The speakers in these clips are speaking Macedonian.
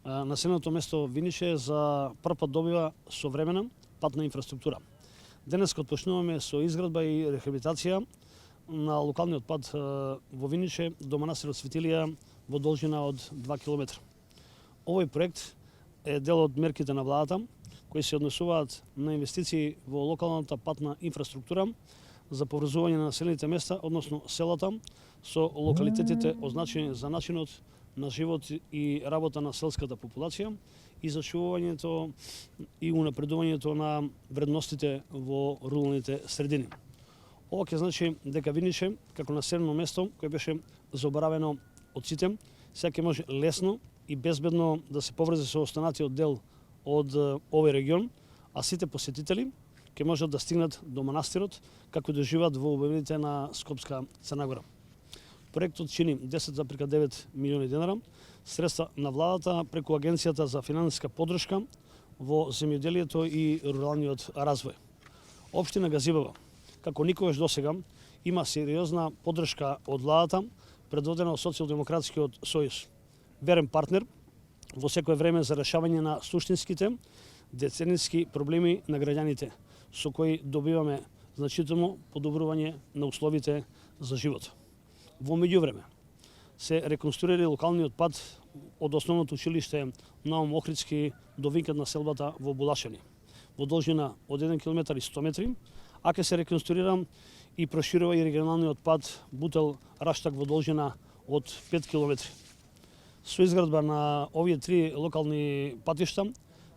Населеното место Винише за прв пат добива современа патна инфраструктура. Денес отпочнуваме со изградба и рехабилитација на локалниот пат во Винише до манастирот Светилија во должина од 2 км. Овој проект е дел од мерките на владата кои се однесуваат на инвестиции во локалната патна инфраструктура за поврзување на населените места, односно селата, со локалитетите означени за начинот на живот и работа на селската популација и зачувувањето и унапредувањето на вредностите во руралните средини. Ова ќе значи дека Винише, како населено место кое беше заборавено од сите, сега ќе може лесно и безбедно да се поврзе со останатиот дел од овој регион, а сите посетители ќе можат да стигнат до манастирот како да живеат во убавините на Скопска Црна Гора. Проектот чини 10,9 милиони денара, средства на владата преку Агенцијата за финансиска поддршка во земјоделието и руралниот развој. Општина Газибава, како никогаш досега, има сериозна поддршка од владата, предводена од Социјалдемократскиот сојуз. Верен партнер во секое време за решавање на суштинските деценijски проблеми на граѓаните, со кои добиваме значително подобрување на условите за живот. Во меѓувреме се реконструира локалниот пат од основното училиште Наум Охридски до винкот на селбата во Булашани, во должина од 1 км и 100 метри, а ќе се реконструира и проширува и регионалниот пат Бутел Раштак во должина од 5 км. Со изградба на овие три локални патишта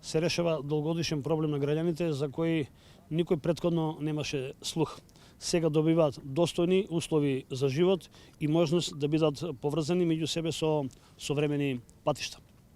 се решава долгогодишен проблем на граѓаните за кои никој претходно немаше слух. Сега добиваат достојни услови за живот и можност да бидат поврзани меѓу себе со современи патишта.